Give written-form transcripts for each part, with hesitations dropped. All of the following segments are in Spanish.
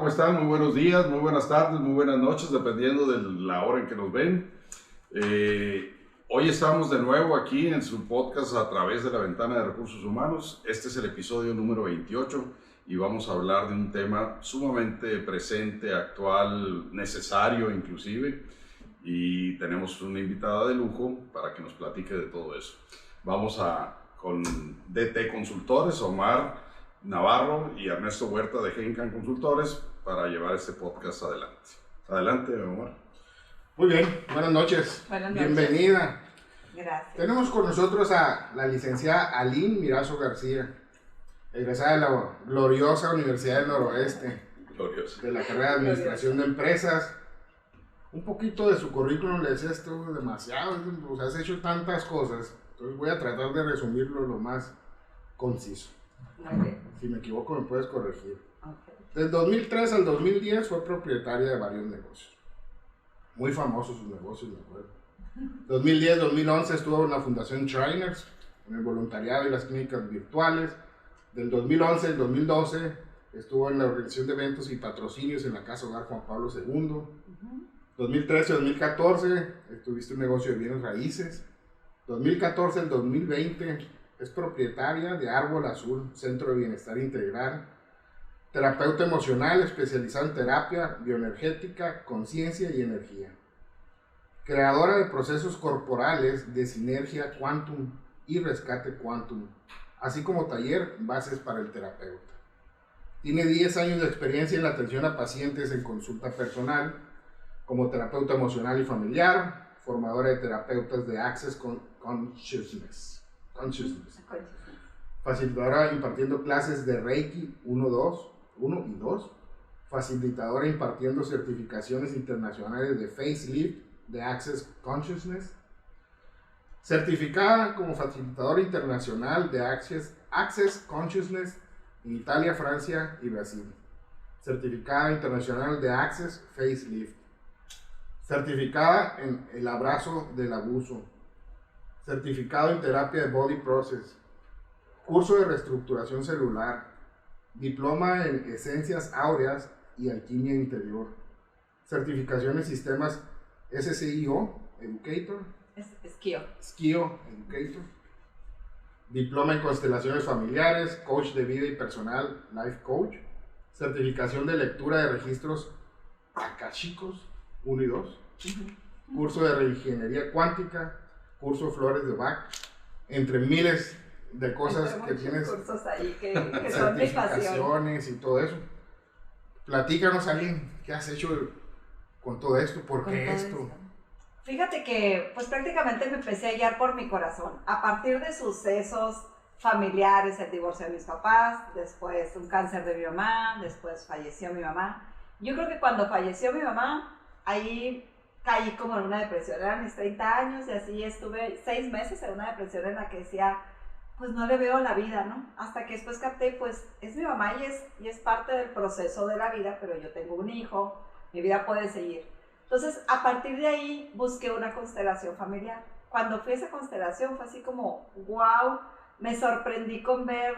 ¿cómo están? Muy buenos días, muy buenas tardes, muy buenas noches, dependiendo de la hora en que nos ven. Hoy estamos de nuevo aquí en su podcast a través de la Ventana de Recursos Humanos. Este es el episodio número 28 y vamos a hablar de un tema sumamente presente, actual, necesario inclusive. Y tenemos una invitada de lujo para que nos platique de todo eso. Vamos con DT Consultores, Omar Navarro y Ernesto Huerta de Gencan Consultores para llevar este podcast adelante. Adelante, Omar. Muy bien, buenas noches. Buenas noches. Bienvenida. Gracias. Tenemos con nosotros a la licenciada Aline Mirazo García, egresada de la gloriosa Universidad del Noroeste, de la carrera de Administración de Empresas. Un poquito de su currículum le decía esto demasiado, pues has hecho tantas cosas, entonces voy a tratar de resumirlo lo más conciso. Muy bien. Si me equivoco me puedes corregir. Okay. Del 2003 al 2010 fue propietaria de varios negocios. Muy famosos sus negocios, me acuerdo. 2010-2011 estuvo en la Fundación Shriners, en el voluntariado y las clínicas virtuales. Del 2011 al 2012 estuvo en la organización de eventos y patrocinios en la Casa Hogar Juan Pablo II. 2013-2014 estuviste en un negocio de bienes raíces. 2014 al 2020 es propietaria de Árbol Azul, Centro de Bienestar Integral, terapeuta emocional especializado en terapia bioenergética, conciencia y energía, creadora de procesos corporales de sinergia quantum y rescate quantum, así como taller Bases para el Terapeuta. Tiene 10 años de experiencia en la atención a pacientes en consulta personal, como terapeuta emocional y familiar, formadora de terapeutas de Access Consciousness, facilitadora impartiendo clases de Reiki 1 y 2, facilitadora impartiendo certificaciones internacionales de Facelift de Access Consciousness, certificada como facilitadora internacional de Access Consciousness en Italia, Francia y Brasil, certificada internacional de Access Facelift, certificada en el abrazo del abuso, certificado en terapia de Body Process, curso de reestructuración celular, diploma en esencias áureas y alquimia interior, certificación en sistemas SCIO Educator, SCIO Educator, diploma en constelaciones familiares, coach de vida y personal, life coach, certificación de lectura de registros akashicos 1 y 2, curso de reingeniería cuántica, curso Flores de Bach, entre miles de cosas que tienes, cursos ahí que son mi pasión. Certificaciones y todo eso. Platícanos, alguien, ¿qué has hecho con todo esto? ¿Por qué esto? Fíjate que pues prácticamente me empecé a guiar por mi corazón, a partir de sucesos familiares, el divorcio de mis papás, después un cáncer de mi mamá, después falleció mi mamá. Yo creo que cuando falleció mi mamá, ahí caí como en una depresión, eran mis 30 años y así estuve 6 meses en una depresión en la que decía, pues no le veo la vida, ¿no? Hasta que después capté, pues es mi mamá y es parte del proceso de la vida, pero yo tengo un hijo, mi vida puede seguir. Entonces, a partir de ahí busqué una constelación familiar. Cuando fui a esa constelación fue así como, wow, me sorprendí con ver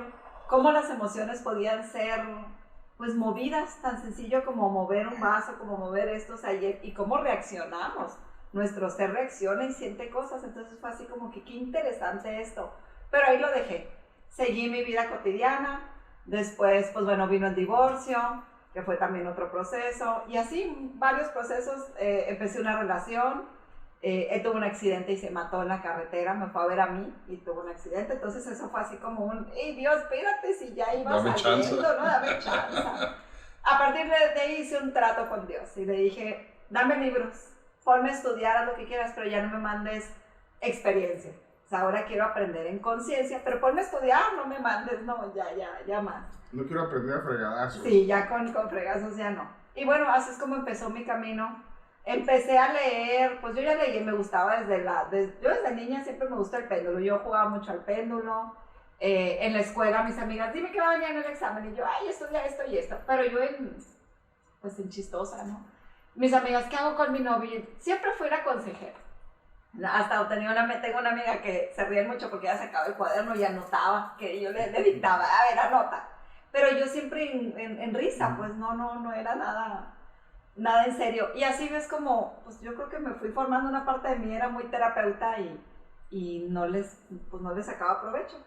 cómo las emociones podían ser pues movidas, tan sencillo como mover un vaso, como mover esto, o sea, y cómo reaccionamos. Nuestro ser reacciona y siente cosas, entonces fue así como que qué interesante esto. Pero ahí lo dejé, seguí mi vida cotidiana, después pues bueno vino el divorcio, que fue también otro proceso, y así varios procesos, empecé una relación, él tuvo un accidente y se mató en la carretera, me fue a ver a mí y tuvo un accidente, entonces eso fue así como un, ¡ey Dios, espérate si ya iba saliendo, ¿no? Dame chance. A partir de ahí hice un trato con Dios y le dije, dame libros, ponme a estudiar, haz lo que quieras, pero ya no me mandes experiencia. O sea, ahora quiero aprender en conciencia, pero ponme a estudiar, no me mandes, no, ya más. No quiero aprender a fregadazos. Sí, ya con fregazos ya no. Y bueno, así es como empezó mi camino. Empecé a leer, pues yo ya leí, me gustaba yo desde niña siempre me gustó el péndulo, yo jugaba mucho al péndulo, en la escuela mis amigas, dime qué va a venir en el examen, y yo, ay, estudia esto y esto, pero yo en chistosa, ¿no? Mis amigas, ¿qué hago con mi novio? Siempre fui la consejera. Hasta tengo una amiga que se ríe mucho porque ella sacaba el cuaderno y anotaba, que yo le dictaba, a ver, anota. pero yo siempre en risa, pues no era nada en serio. Y así ves como, pues yo creo que me fui formando, una parte de mí era muy terapeuta y no les sacaba provecho.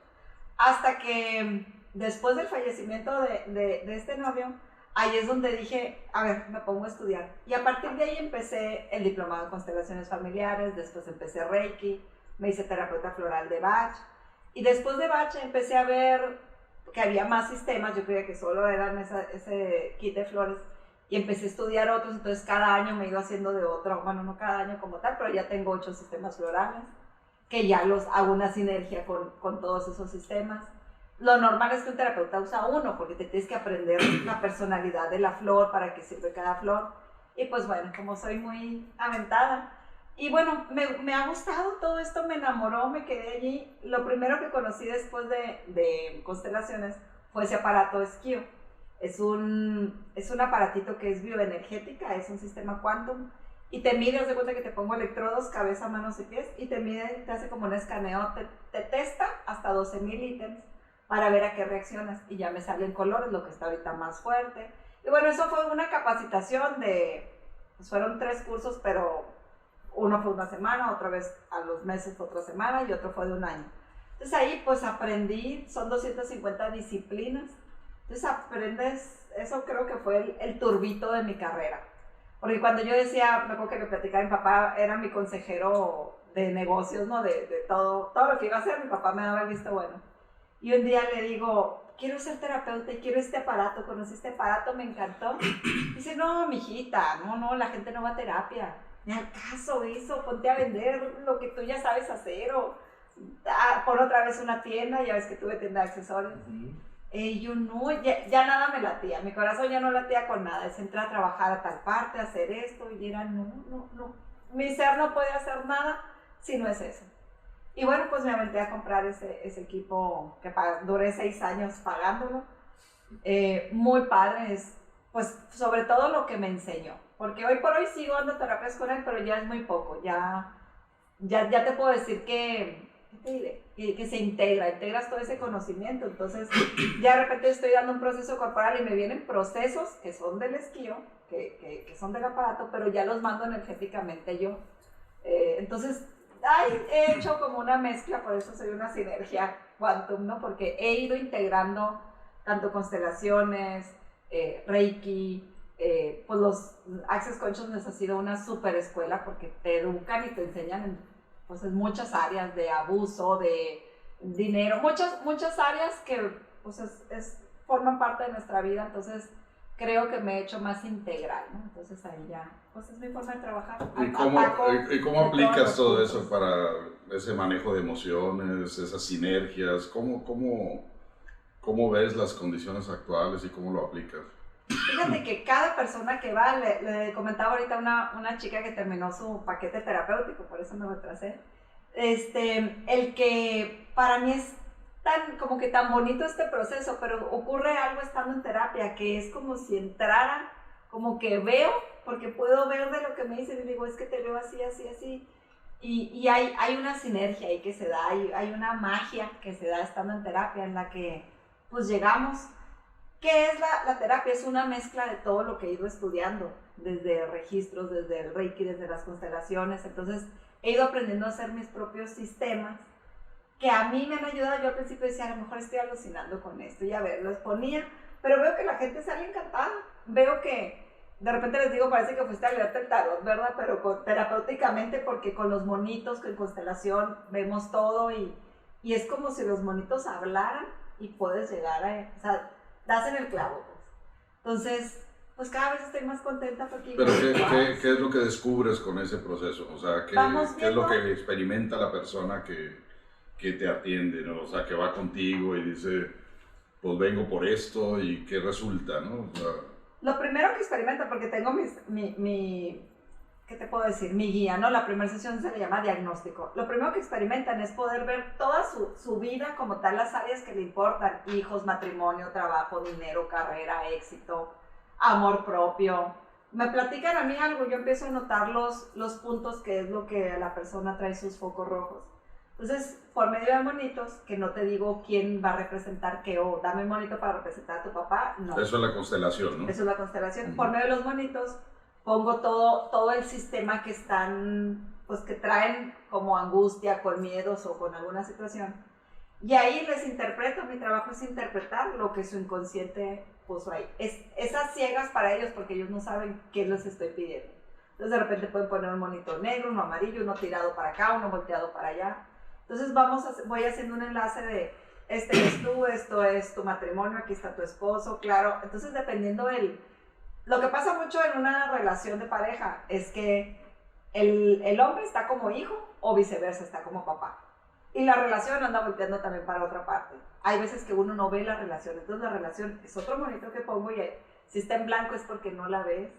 Hasta que después del fallecimiento de este novio, ahí es donde dije, a ver, me pongo a estudiar. Y a partir de ahí empecé el diplomado en constelaciones familiares, después empecé Reiki, me hice terapeuta floral de Bach. Y después de Bach empecé a ver que había más sistemas, yo creía que solo eran ese kit de flores. Y empecé a estudiar otros, entonces cada año me he ido haciendo de otro, bueno, no cada año como tal, pero ya tengo 8 sistemas florales, que ya los hago una sinergia con todos esos sistemas. Lo normal es que un terapeuta usa uno, porque te tienes que aprender la personalidad de la flor, para qué sirve cada flor. Y pues bueno, como soy muy aventada. Y bueno, me ha gustado todo esto, me enamoró, me quedé allí. Lo primero que conocí después de constelaciones fue ese aparato Skio. Es un aparatito que es bioenergética, es un sistema quantum. Y te mide, haz de cuenta que te pongo electrodos, cabeza, manos y pies, y te mide, te hace como un escaneo, te testa hasta 12,000 ítems para ver a qué reaccionas, y ya me salen colores, lo que está ahorita más fuerte. Y bueno, eso fue una capacitación pues fueron 3 cursos, pero uno fue una semana, otra vez a los meses fue otra semana, y otro fue de un año. Entonces ahí pues aprendí, son 250 disciplinas, entonces aprendes, eso creo que fue el turbito de mi carrera. Porque cuando yo decía, me acuerdo que me platicaba, mi papá era mi consejero de negocios, ¿no? De todo lo que iba a hacer, mi papá me daba el visto bueno. Y un día le digo, quiero ser terapeuta y quiero este aparato, conocí este aparato, me encantó. Dice, no, mijita, no, la gente no va a terapia. Ni al caso eso, ponte a vender lo que tú ya sabes hacer, o pon otra vez una tienda, ya ves que tuve tienda de accesorios. Y yo no, ya nada me latía, mi corazón ya no latía con nada, es entrar a trabajar a tal parte, hacer esto, y era no, mi ser no puede hacer nada si no es eso. Y bueno, pues me aventé a comprar ese equipo que duré 6 años pagándolo, muy padre, es pues sobre todo lo que me enseñó, porque hoy por hoy sigo dando terapias con él, pero ya es muy poco, ya te puedo decir que se integras todo ese conocimiento. Entonces ya de repente estoy dando un proceso corporal y me vienen procesos que son del Skio, que son del aparato, pero ya los mando energéticamente yo. Entonces he hecho como una mezcla, por eso soy una sinergia quantum, ¿no? Porque he ido integrando tanto constelaciones, Reiki, pues los Access Consciousness ha sido una super escuela, porque te educan y te enseñan en muchas áreas de abuso, de dinero, muchas áreas que pues forman parte de nuestra vida. Entonces creo que me he hecho más integral, ¿no? Entonces ahí ya, pues es mi forma de trabajar. ¿Y cómo aplicas todo eso para ese manejo de emociones, esas sinergias? ¿Cómo ves las condiciones actuales y cómo lo aplicas? Fíjate que cada persona que va, le comentaba ahorita una chica que terminó su paquete terapéutico, por eso me retrasé, el que para mí es como que tan bonito este proceso, pero ocurre algo estando en terapia, que es como si entrara, como que veo, porque puedo ver de lo que me dicen, y digo, es que te veo así, y hay una sinergia ahí que se da, hay una magia que se da estando en terapia, en la que pues llegamos. ¿Qué es la terapia? Es una mezcla de todo lo que he ido estudiando, desde registros, desde el Reiki, desde las constelaciones. Entonces he ido aprendiendo a hacer mis propios sistemas, que a mí me han ayudado. Yo al principio decía, a lo mejor estoy alucinando con esto, y a ver, los ponía, pero veo que la gente sale encantada. Veo que de repente les digo, parece que fuiste a leerte el tarot, ¿verdad? Pero terapéuticamente, porque con los monitos, con constelación, vemos todo, y es como si los monitos hablaran, y puedes llegar o sea, das en el clavo, pues. Entonces, pues cada vez estoy más contenta porque... Pero ¿qué es lo que descubres con ese proceso? O sea, ¿qué es lo que experimenta la persona que te atiende, ¿no? O sea, que va contigo y dice, pues vengo por esto, y ¿qué resulta, no? O sea, lo primero que experimenta, porque tengo ¿qué te puedo decir? Mi guía, ¿no? La primera sesión se le llama diagnóstico. Lo primero que experimentan es poder ver toda su vida como tal, las áreas que le importan: hijos, matrimonio, trabajo, dinero, carrera, éxito, amor propio. Me platican a mí algo, yo empiezo a notar los puntos, que es lo que a la persona trae sus focos rojos. Entonces, por medio de monitos, que no te digo quién va a representar qué, o dame un monito para representar a tu papá, no. Eso es la constelación, ¿no? Eso es la constelación. Por medio de los monitos, pongo todo el sistema que están, pues que traen como angustia, con miedos o con alguna situación. Y ahí les interpreto, mi trabajo es interpretar lo que su inconsciente puso ahí. Esas ciegas para ellos porque ellos no saben qué les estoy pidiendo. Entonces de repente pueden poner un monito negro, uno amarillo, uno tirado para acá, uno volteado para allá. Entonces voy haciendo un enlace de, este eres tú, esto es tu matrimonio, aquí está tu esposo, claro. Entonces dependiendo lo que pasa mucho en una relación de pareja es que el hombre está como hijo o viceversa, está como papá. Y la relación anda volteando también para otra parte. Hay veces que uno no ve la relación, entonces la relación es otro monito que pongo y si está en blanco es porque no la ves.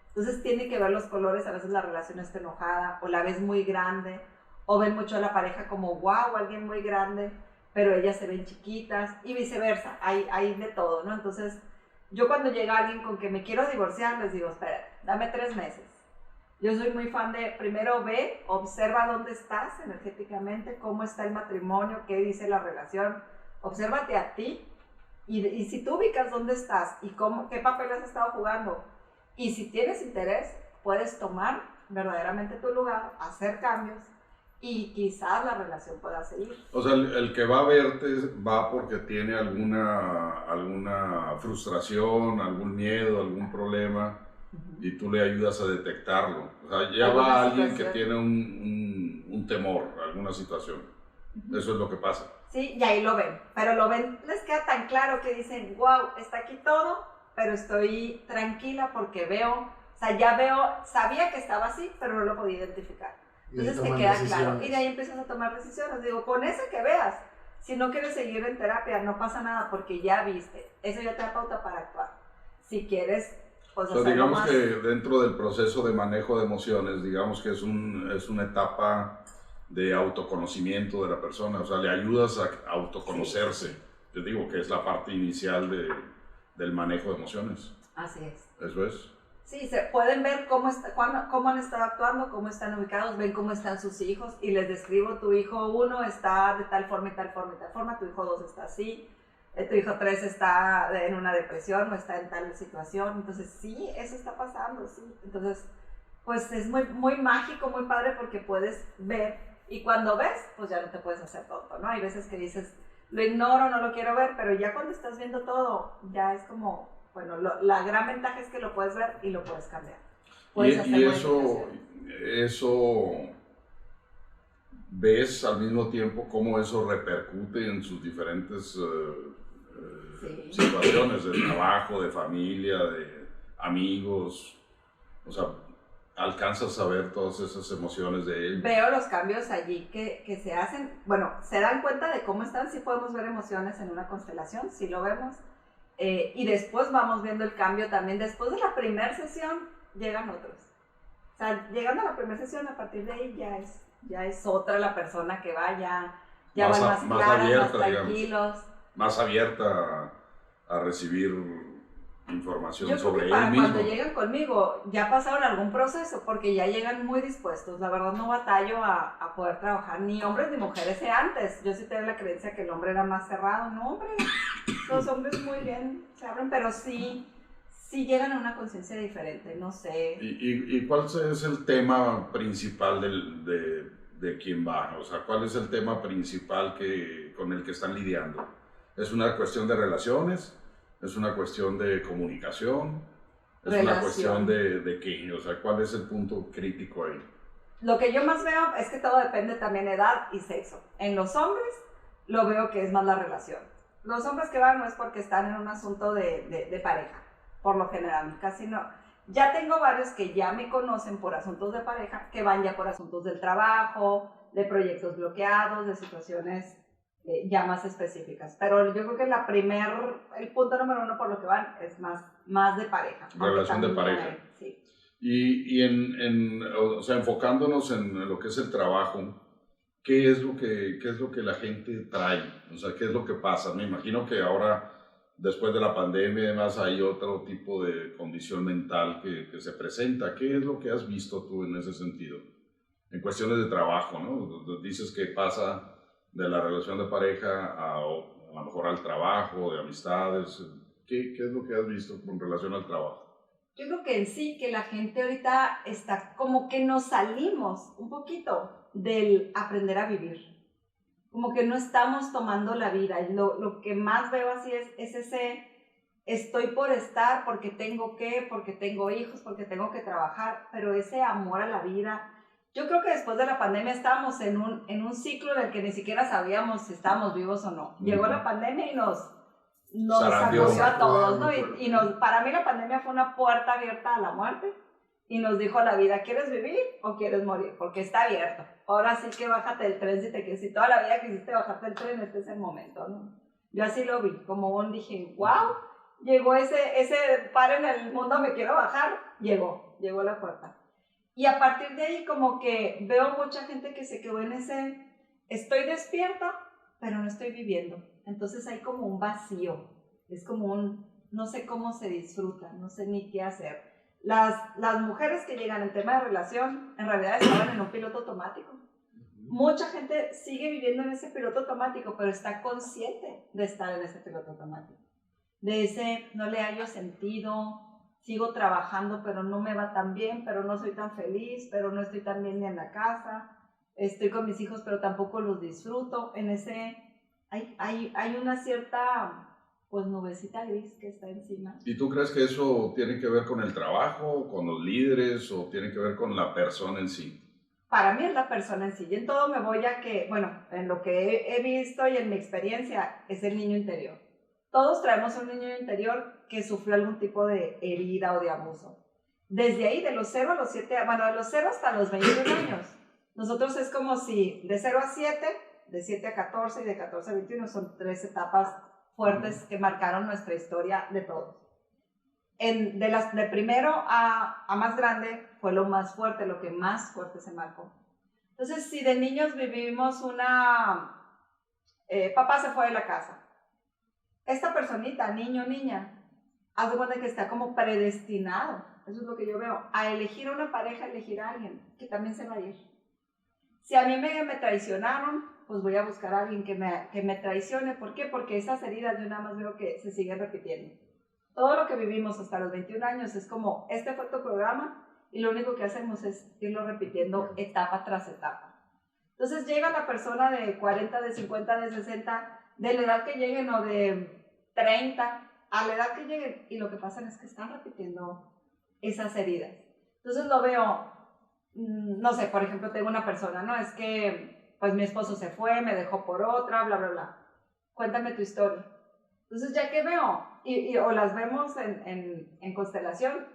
Entonces tiene que ver los colores, a veces la relación está enojada o la ves muy grande o ven mucho a la pareja como wow, alguien muy grande, pero ellas se ven chiquitas y viceversa, hay de todo, ¿no? Entonces yo cuando llega alguien con que me quiero divorciar, les digo, espera, dame 3 meses. Yo soy muy fan de, primero ve, observa dónde estás energéticamente, cómo está el matrimonio, qué dice la relación, obsérvate a ti y si tú ubicas dónde estás y qué papel has estado jugando y si tienes interés, puedes tomar verdaderamente tu lugar, hacer cambios y quizás la relación pueda seguir. O sea, el que va a verte va porque tiene alguna frustración, algún miedo, algún problema. Y tú le ayudas a detectarlo. O sea, ya va alguien que tiene un temor, alguna situación. Eso es lo que pasa. Sí, y ahí lo ven. Pero lo ven, les queda tan claro que dicen, wow, está aquí todo, pero estoy tranquila porque veo, o sea, ya veo, sabía que estaba así, pero no lo podía identificar. Entonces te queda claro. Y de ahí empiezas a tomar decisiones. Digo, con ese que veas, si no quieres seguir en terapia, no pasa nada porque ya viste. Eso ya te da pauta para actuar. Si quieres... Pues, o sea, digamos que dentro del proceso de manejo de emociones, digamos que es una etapa de autoconocimiento de la persona, o sea, le ayudas a autoconocerse. Sí. Te digo que es la parte inicial del manejo de emociones. Así es. Eso es. Sí, se pueden ver cómo han estado actuando, cómo están ubicados, ven cómo están sus hijos y les describo, tu hijo 1 está de tal forma y tal forma y tal forma, tu hijo 2 está así. Tu hijo 3 está en una depresión o está en tal situación, entonces sí, eso está pasando, sí. Entonces, pues es muy, muy mágico, muy padre porque puedes ver y cuando ves, pues ya no te puedes hacer tonto, ¿no? Hay veces que dices, lo ignoro, no lo quiero ver, pero ya cuando estás viendo todo, ya es como, bueno, la gran ventaja es que lo puedes ver y lo puedes cambiar. Puedes y eso ves al mismo tiempo cómo eso repercute en sus diferentes... Sí. situaciones de trabajo, de familia, de amigos, o sea, alcanzas a ver todas esas emociones de ellos. Veo los cambios allí que se hacen, bueno, se dan cuenta de cómo están, sí podemos ver emociones en una constelación, sí lo vemos, y después vamos viendo el cambio también, después de la primera sesión llegan otros, o sea, llegando a la primera sesión, a partir de ahí ya es otra la persona que va, ya van más claras, abierta, más tranquilos. Digamos. Más abierta a recibir información yo sobre creo que él mismo. Cuando llegan conmigo ya pasaron algún proceso porque ya llegan muy dispuestos. La verdad no batallo a poder trabajar ni hombres ni mujeres. Antes yo sí tenía la creencia que el hombre era más cerrado. No, hombre, los hombres muy bien se abren, pero sí llegan a una conciencia diferente, no sé. ¿Y cuál es el tema principal de quién va? O sea, ¿cuál es el tema principal con el que están lidiando? ¿Es una cuestión de relaciones? ¿Es una cuestión de comunicación? ¿Es una cuestión de qué? O sea, ¿cuál es el punto crítico ahí? Lo que yo más veo es que todo depende también de edad y sexo. En los hombres lo veo que es más la relación. Los hombres que van no es porque están en un asunto de pareja, por lo general, casi no. Ya tengo varios que ya me conocen por asuntos de pareja, que van ya por asuntos del trabajo, de proyectos bloqueados, de situaciones ya más específicas, pero yo creo que el punto número 1 por lo que van es más de pareja. Relación de pareja. Sí. Y o sea, enfocándonos en lo que es el trabajo, ¿qué es lo que la gente trae? O sea, ¿qué es lo que pasa? Me imagino que ahora, después de la pandemia y demás, hay otro tipo de condición mental que se presenta. ¿Qué es lo que has visto tú en ese sentido? En cuestiones de trabajo, ¿no? Dices que pasa de la relación de pareja a lo mejor al trabajo, de amistades? ¿Qué es lo que has visto con relación al trabajo? Yo creo que en sí, que la gente ahorita está como que nos salimos un poquito del aprender a vivir. Como que no estamos tomando la vida. Lo que más veo así es ese estoy por estar porque porque tengo hijos, porque tengo que trabajar, pero ese amor a la vida. Yo creo que después de la pandemia estábamos en un ciclo en el que ni siquiera sabíamos si estábamos vivos o no. Llegó la pandemia y nos sacudió a todos, ¿no? Para mí la pandemia fue una puerta abierta a la muerte y nos dijo a la vida, ¿quieres vivir o quieres morir? Porque está abierto. Ahora sí que bájate del tren si toda la vida quisiste bajarte del tren, este es el momento, ¿no? Yo así lo vi, dije, wow, llegó ese par en el mundo, me quiero bajar, llegó la puerta. Y a partir de ahí como que veo mucha gente que se quedó en ese, estoy despierta, pero no estoy viviendo. Entonces hay como un vacío, es como no sé cómo se disfruta, no sé ni qué hacer. Las mujeres que llegan en tema de relación, en realidad estaban en un piloto automático. Mucha gente sigue viviendo en ese piloto automático, pero está consciente de estar en ese piloto automático. De ese, no le hallo sentido, sigo trabajando, pero no me va tan bien, pero no soy tan feliz, pero no estoy tan bien ni en la casa, estoy con mis hijos, pero tampoco los disfruto. En ese, hay una cierta, pues, nubecita gris que está encima. ¿Y tú crees que eso tiene que ver con el trabajo, con los líderes, o tiene que ver con la persona en sí? Para mí es la persona en sí. Y en todo me voy a que, bueno, en lo que he visto y en mi experiencia, es el niño interior. Todos traemos un niño interior que sufrió algún tipo de herida o de abuso. Desde ahí, de los 0 a los 7, bueno, de los 0 hasta los 21 años. Nosotros es como si de 0 a 7, de 7 a 14 y de 14 a 21 son 3 etapas fuertes que marcaron nuestra historia de todos. De primero a más grande fue lo más fuerte, lo que más fuerte se marcó. Entonces, si de niños vivimos papá se fue de la casa, esta personita, niño o niña, haz de cuenta que está como predestinado, eso es lo que yo veo, a elegir una pareja, a elegir a alguien que también se va a ir. Si a mí me traicionaron, pues voy a buscar a alguien que me traicione. ¿Por qué? Porque esas heridas yo nada más veo que se siguen repitiendo. Todo lo que vivimos hasta los 21 años es como, este fue tu programa y lo único que hacemos es irlo repitiendo etapa tras etapa. Entonces llega la persona de 40, de 50, de 60, de la edad que lleguen o de 30, a la edad que lleguen, y lo que pasa es que están repitiendo esas heridas. Entonces lo veo, no sé, por ejemplo, tengo una persona, ¿no? Es que pues mi esposo se fue, me dejó por otra, bla, bla, bla. Cuéntame tu historia. Entonces ya que veo, o las vemos en constelación,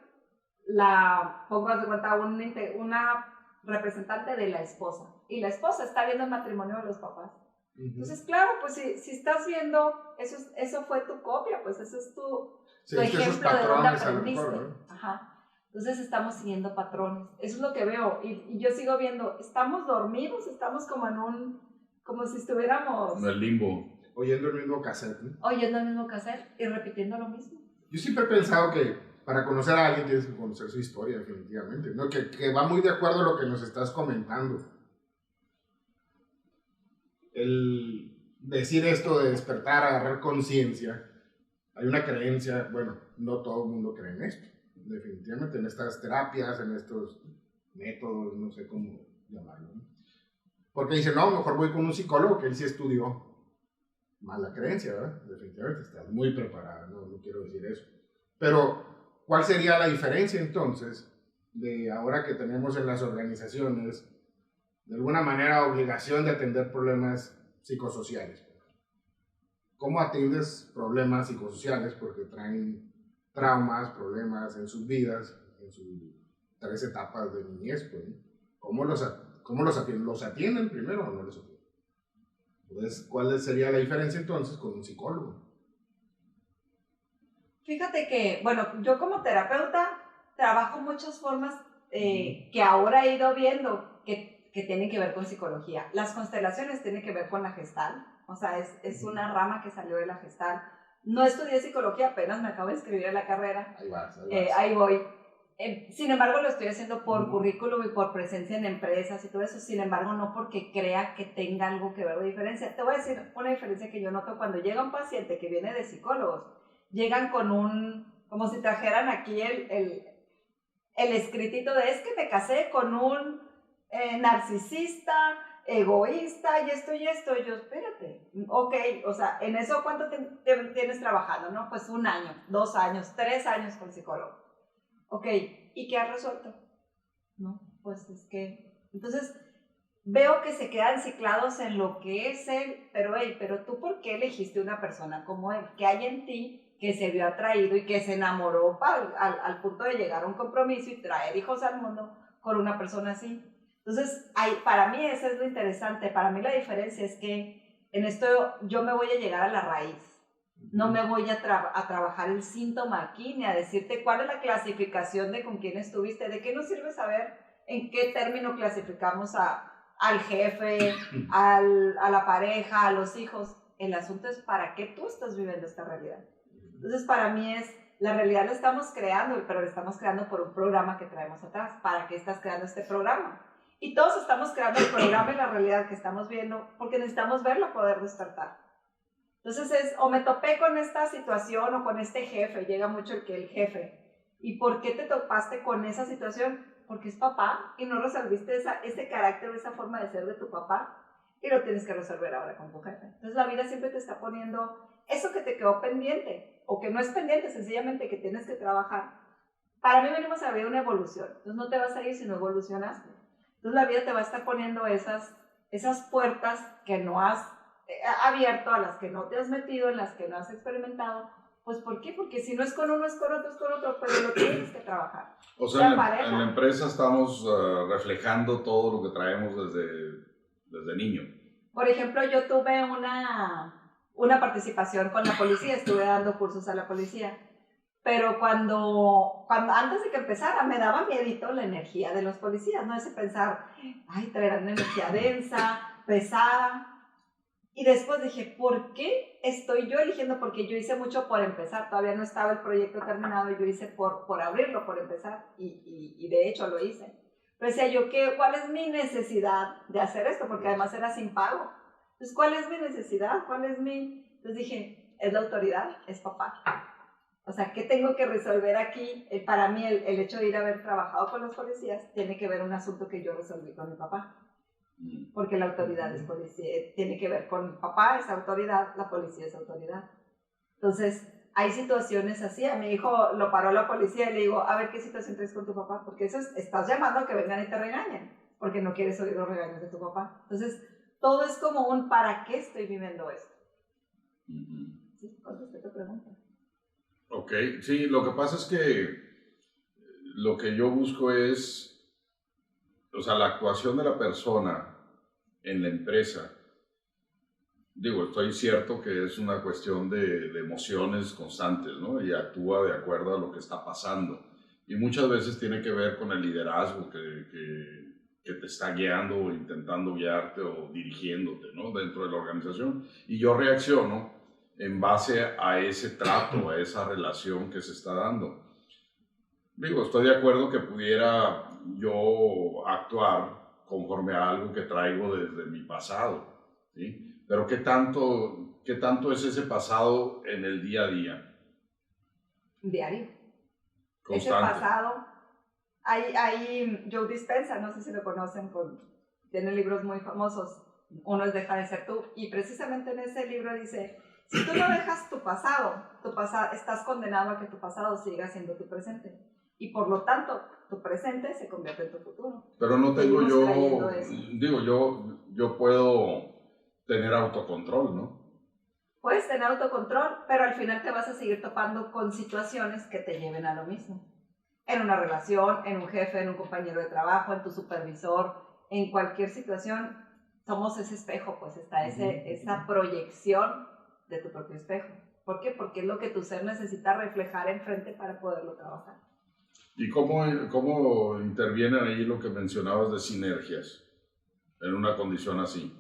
la pongo de cuenta una representante de la esposa, y la esposa está viendo el matrimonio de los papás. Entonces, claro, pues si estás viendo, eso fue tu copia, pues eso es tu ejemplo de donde aprendiste. Mejor, ¿no? Ajá. Entonces estamos siguiendo patrones, eso es lo que veo, y yo sigo viendo, estamos dormidos, estamos como si estuviéramos... En el limbo. Oyendo el mismo cassette, ¿no? Oyendo el mismo cassette y repitiendo lo mismo. Yo siempre he pensado que para conocer a alguien tienes que conocer su historia, definitivamente, ¿no? Que va muy de acuerdo a lo que nos estás comentando. El decir esto de despertar, agarrar conciencia, hay una creencia, bueno, no todo el mundo cree en esto, definitivamente, en estas terapias, en estos métodos, no sé cómo llamarlo, ¿no? Porque dicen, no, mejor voy con un psicólogo que él sí estudió. Mala creencia, ¿verdad? Definitivamente, estás muy preparada, no quiero decir eso. Pero, ¿cuál sería la diferencia entonces de ahora que tenemos en las organizaciones de alguna manera obligación de atender problemas psicosociales? ¿Cómo atiendes problemas psicosociales? Porque traen traumas, problemas en sus vidas, en sus 3 etapas de niñez, pues, ¿no? ¿Cómo los atienden? ¿Los atienden primero o no los atienden? Entonces, ¿cuál sería la diferencia entonces con un psicólogo? Fíjate que, bueno, yo como terapeuta trabajo muchas formas que ahora he ido viendo que tienen que ver con psicología. Las constelaciones tienen que ver con la Gestalt, o sea, es una rama que salió de la Gestalt. No estudié psicología, apenas me acabo de inscribir en la carrera. Ahí vas. Ahí voy. Sin embargo, lo estoy haciendo por currículum y por presencia en empresas y todo eso. Sin embargo, no porque crea que tenga algo que ver de diferencia. Te voy a decir una diferencia que yo noto cuando llega un paciente que viene de psicólogos. Llegan con como si trajeran aquí el escritito de, es que me casé con un narcisista, egoísta, y esto. Y yo, espérate, ok, o sea, en eso, ¿cuánto tienes trabajando? No, pues 1 año, 2 años, 3 años con psicólogo. Ok, ¿y qué has resuelto? No, pues es que... Entonces, veo que se quedan ciclados en lo que es él, pero tú, ¿por qué elegiste una persona como él? ¿Qué hay en ti que se vio atraído y que se enamoró al punto de llegar a un compromiso y traer hijos al mundo con una persona así? Entonces, para mí eso es lo interesante. Para mí la diferencia es que en esto yo me voy a llegar a la raíz. No me voy a trabajar el síntoma aquí, ni a decirte cuál es la clasificación de con quién estuviste. ¿De qué nos sirve saber en qué término clasificamos al jefe, a la pareja, a los hijos? El asunto es para qué tú estás viviendo esta realidad. Entonces, para mí la realidad la estamos creando, pero la estamos creando por un programa que traemos atrás. ¿Para qué estás creando este programa? Y todos estamos creando el programa y la realidad que estamos viendo porque necesitamos verla poder despertar. Entonces o me topé con esta situación o con este jefe, llega mucho el jefe. ¿Y por qué te topaste con esa situación? Porque es papá y no resolviste ese carácter, esa forma de ser de tu papá y lo tienes que resolver ahora con tu jefe. Entonces la vida siempre te está poniendo eso que te quedó pendiente o que no es pendiente, sencillamente que tienes que trabajar. Para mí venimos a ver una evolución, entonces no te vas a ir si no evolucionaste. Entonces la vida te va a estar poniendo esas puertas que no has abierto, a las que no te has metido, en las que no has experimentado. Pues ¿por qué? Porque si no es con uno, es con otro, pero lo tienes que trabajar. O sea, en la empresa estamos reflejando todo lo que traemos desde niño. Por ejemplo, yo tuve una participación con la policía, estuve dando cursos a la policía, pero cuando antes de que empezara me daba miedito la energía de los policías, no ese pensar, ay, traerán una energía densa, pesada. Y después dije, ¿por qué estoy yo eligiendo? Porque yo hice mucho por empezar, todavía no estaba el proyecto terminado, y yo hice por abrirlo, por empezar, y de hecho lo hice. Pero decía yo, ¿cuál es mi necesidad de hacer esto? Porque además era sin pago. Entonces, ¿cuál es mi necesidad? Entonces dije, es la autoridad, es papá. O sea, ¿qué tengo que resolver aquí? Para mí, el hecho de ir a haber trabajado con los policías tiene que ver un asunto que yo resolví con mi papá. Porque la autoridad es policía, tiene que ver con papá, es autoridad, la policía es autoridad. Entonces, hay situaciones así. A mi hijo lo paró la policía y le digo, a ver qué situación traes con tu papá, porque eso estás llamando a que vengan y te regañen, porque no quieres oír los regaños de tu papá. Entonces, todo es como un ¿para qué estoy viviendo esto? ¿Sí? ¿Contesté tu pregunta? Ok, sí, lo que pasa es que lo que yo busco es, o sea, la actuación de la persona en la empresa. Digo, estoy cierto que es una cuestión de emociones constantes, ¿no? Y actúa de acuerdo a lo que está pasando. Y muchas veces tiene que ver con el liderazgo que te está guiando o intentando guiarte o dirigiéndote, ¿no? Dentro de la organización. Y yo reacciono en base a ese trato, a esa relación que se está dando. Digo, estoy de acuerdo que pudiera yo actuar conforme a algo que traigo desde mi pasado, ¿sí? Pero ¿qué tanto es ese pasado en el día a día? Diario. Constante. Ese pasado. Hay Joe Dispenza, no sé si lo conocen, tiene libros muy famosos. Uno es Deja de ser tú, y precisamente en ese libro dice, si tú no dejas tu pasado, estás condenado a que tu pasado siga siendo tu presente. Y por lo tanto, tu presente se convierte en tu futuro. Pero no tengo yo puedo tener autocontrol, ¿no? Puedes tener autocontrol, pero al final te vas a seguir topando con situaciones que te lleven a lo mismo. En una relación, en un jefe, en un compañero de trabajo, en tu supervisor, en cualquier situación, somos ese espejo, pues está esa proyección de tu propio espejo. ¿Por qué? Porque es lo que tu ser necesita reflejar enfrente para poderlo trabajar. ¿Y cómo intervienen ahí lo que mencionabas de sinergias en una condición así?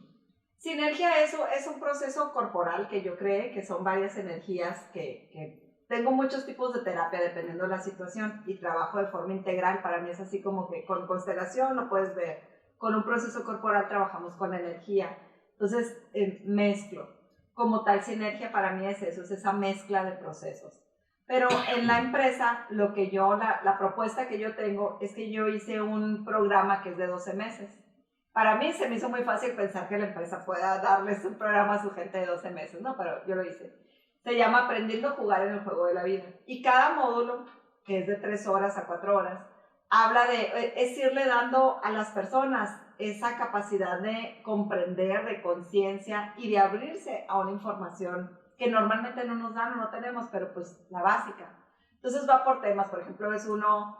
Sinergia es un proceso corporal que yo creo que son varias energías que tengo muchos tipos de terapia dependiendo de la situación y trabajo de forma integral. Para mí es así como que con constelación lo puedes ver, con un proceso corporal trabajamos con energía. Entonces mezclo. Como tal, sinergia para mí es eso, es esa mezcla de procesos. Pero en la empresa, la propuesta que yo tengo es que yo hice un programa que es de 12 meses. Para mí se me hizo muy fácil pensar que la empresa pueda darles un programa a su gente de 12 meses, ¿no? Pero yo lo hice. Se llama Aprendiendo a jugar en el juego de la vida. Y cada módulo, que es de 3 horas a 4 horas, es irle dando a las personas esa capacidad de comprender, de conciencia y de abrirse a una información que normalmente no nos dan o no tenemos, pero pues la básica. Entonces va por temas, por ejemplo, es uno,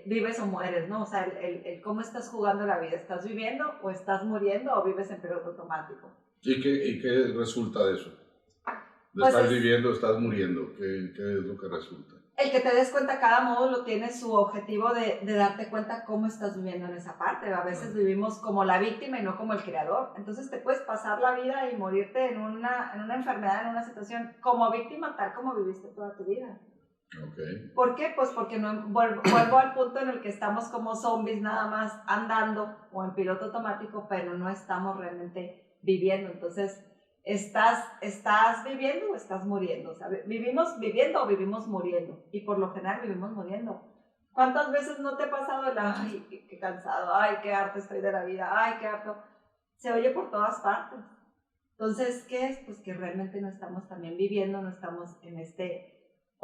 vives o mueres, ¿no? O sea, el cómo estás jugando la vida, ¿estás viviendo o estás muriendo o vives en piloto automático? ¿Y qué resulta de eso? Pues ¿Estás viviendo, estás muriendo? ¿Qué es lo que resulta? El que te des cuenta, cada módulo tiene su objetivo de darte cuenta cómo estás viviendo en esa parte. A veces vivimos como la víctima y no como el creador. Entonces te puedes pasar la vida y morirte en una enfermedad, en una situación como víctima, tal como viviste toda tu vida. Okay. ¿Por qué? Pues porque vuelvo al punto en el que estamos como zombies nada más andando o en piloto automático, pero no estamos realmente viviendo. Entonces, ¿estás viviendo o estás muriendo? O sea, ¿vivimos viviendo o vivimos muriendo? Y por lo general vivimos muriendo. ¿Cuántas veces no te ha pasado el, ay, qué cansado, ay, qué harto estoy de la vida, ay, qué harto? Se oye por todas partes. Entonces, ¿qué es? Pues que realmente no estamos también viviendo, no estamos en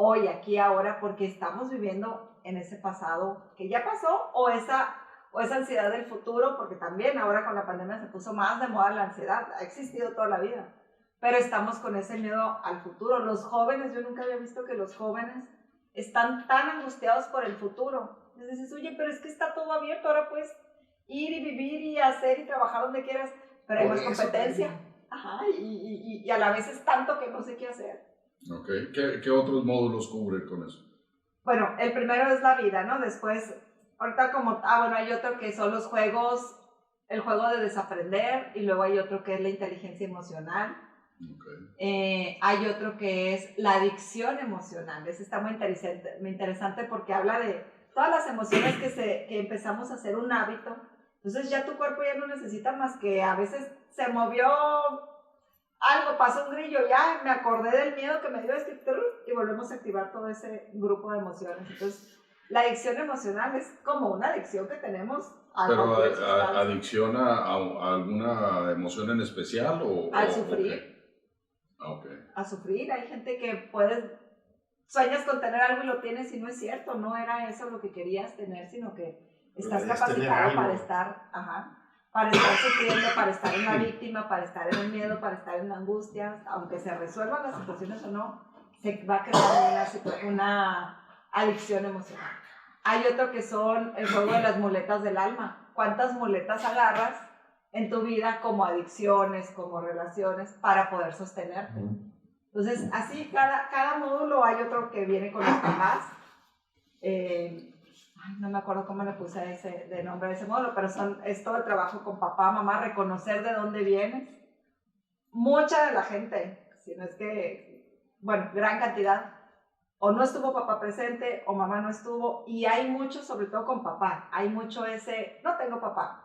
hoy, aquí, ahora, porque estamos viviendo en ese pasado que ya pasó o esa ansiedad del futuro, porque también ahora con la pandemia se puso más de moda la ansiedad, ha existido toda la vida, pero estamos con ese miedo al futuro. Los jóvenes, yo nunca había visto que los jóvenes están tan angustiados por el futuro. Les dices, oye, pero es que está todo abierto, ahora puedes ir y vivir y hacer y trabajar donde quieras, pero hay más competencia. Ajá, y a la vez es tanto que no sé qué hacer. Ok, ¿Qué otros módulos cubre con eso? Bueno, el primero es la vida, ¿no? Después, ahorita hay otro que son los juegos, el juego de desaprender, y luego hay otro que es la inteligencia emocional. Okay. Hay otro que es la adicción emocional. Ese está muy interesante porque habla de todas las emociones que empezamos a hacer un hábito. Entonces ya tu cuerpo ya no necesita más que a veces se movió algo, pasó un grillo, ya me acordé del miedo que me dio y volvemos a activar todo ese grupo de emociones. Entonces, la adicción emocional es como una adicción que tenemos a cualquier sustancia. ¿Adicción a alguna emoción en especial o al sufrir? Okay. A sufrir. Hay gente que sueñas con tener algo y lo tienes y no es cierto, no era eso lo que querías tener, sino que estás capacitado para estar sufriendo, para estar en la víctima, para estar en el miedo, para estar en la angustia. Aunque se resuelvan las situaciones o no, se va creando una adicción emocional. Hay otro que son el juego de las muletas del alma. ¿Cuántas muletas agarras en tu vida como adicciones, como relaciones, para poder sostenerte? Entonces, así cada módulo. Hay otro que viene con los papás. No me acuerdo cómo le puse de nombre a ese módulo, pero es todo el trabajo con papá, mamá, reconocer de dónde vienes. Mucha de la gente, si no es que, gran cantidad, o no estuvo papá presente, o mamá no estuvo, y hay mucho, sobre todo con papá, hay mucho no tengo papá,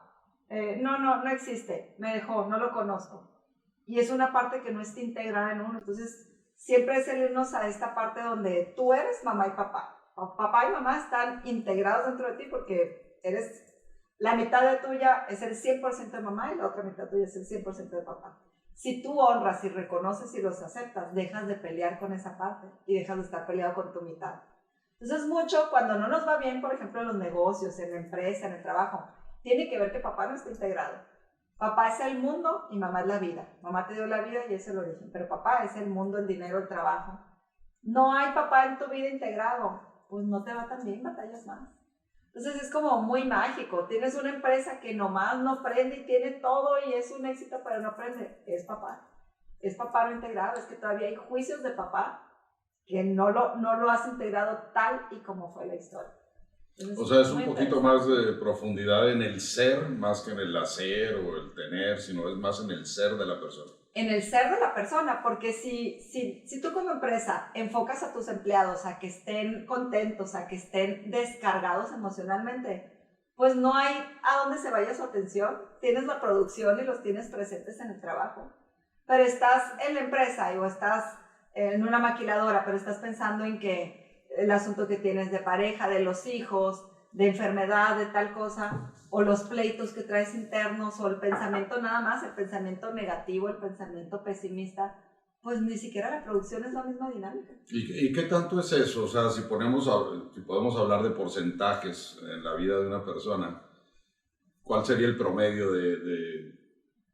no existe, me dejó, no lo conozco. Y es una parte que no está integrada en uno. Entonces, siempre es el irnos a esta parte donde tú eres mamá y papá. Papá y mamá están integrados dentro de ti porque la mitad de tuya es el 100% de mamá y la otra mitad tuya es el 100% de papá. Si tú honras y reconoces y los aceptas, dejas de pelear con esa parte y dejas de estar peleado con tu mitad. Entonces, mucho cuando no nos va bien, por ejemplo, en los negocios, en la empresa, en el trabajo, tiene que ver que papá no está integrado. Papá es el mundo y mamá es la vida. Mamá te dio la vida y es el origen, pero papá es el mundo, el dinero, el trabajo. No hay papá en tu vida integrado, pues no te va tan bien, batallas más. Entonces es como muy mágico. Tienes una empresa que nomás no prende y tiene todo y es un éxito, pero no prende. Es papá no integrado. Es que todavía hay juicios de papá que no lo has integrado tal y como fue la historia. Entonces, o sea, es un poquito más de profundidad en el ser, más que en el hacer o el tener, sino es más en el ser de la persona. en el ser de la persona, porque si tú como empresa enfocas a tus empleados a que estén contentos, a que estén descargados emocionalmente, pues no hay a dónde se vaya su atención. Tienes la producción y los tienes presentes en el trabajo, pero estás en la empresa o estás en una maquiladora, pero estás pensando en que el asunto que tienes de pareja, de los hijos, de enfermedad, de tal cosa, o los pleitos que traes internos, o el pensamiento nada más, el pensamiento negativo, el pensamiento pesimista, pues ni siquiera la producción es la misma dinámica. ¿Y qué tanto es eso? O sea, si podemos hablar de porcentajes en la vida de una persona, ¿cuál sería el promedio de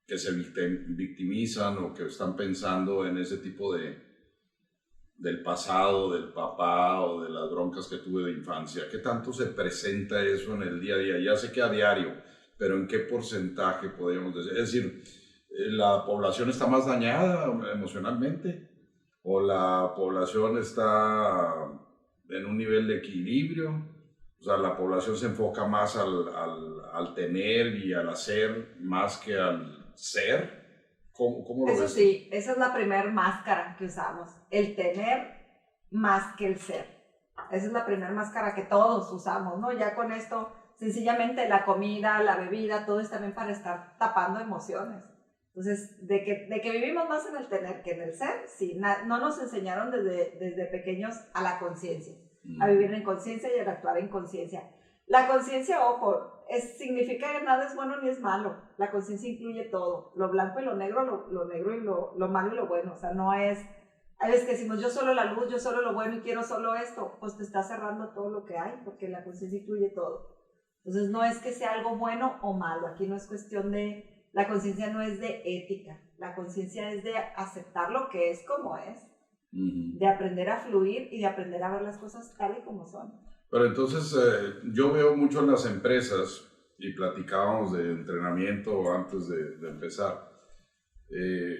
que se victimizan o que están pensando en ese tipo del pasado, del papá o de las broncas que tuve de infancia? ¿Qué tanto se presenta eso en el día a día? Ya sé que a diario, pero ¿en qué porcentaje podríamos decir? Es decir, ¿la población está más dañada emocionalmente? ¿O la población está en un nivel de equilibrio? O sea, ¿la población se enfoca más al tener y al hacer más que al ser? ¿Cómo lo ves? Eso sí, esa es la primera máscara que usamos, el tener más que el ser. Esa es la primera máscara que todos usamos, ¿no? Ya con esto, sencillamente la comida, la bebida, todo es también para estar tapando emociones. Entonces, de que vivimos más en el tener que en el ser, sí, no nos enseñaron desde pequeños a la conciencia, a vivir en conciencia y a actuar en conciencia. La conciencia, ojo, significa que nada es bueno ni es malo. La conciencia incluye todo, lo blanco y lo negro, lo negro y lo malo y lo bueno. O sea, no es, hay veces que decimos yo solo la luz, yo solo lo bueno y quiero solo esto, pues te está cerrando todo lo que hay, porque la conciencia incluye todo. Entonces no es que sea algo bueno o malo, aquí no es cuestión de, la conciencia no es de ética, la conciencia es de aceptar lo que es como es, de aprender a fluir y de aprender a ver las cosas tal y como son. Pero entonces yo veo mucho en las empresas, y platicábamos de entrenamiento antes de empezar,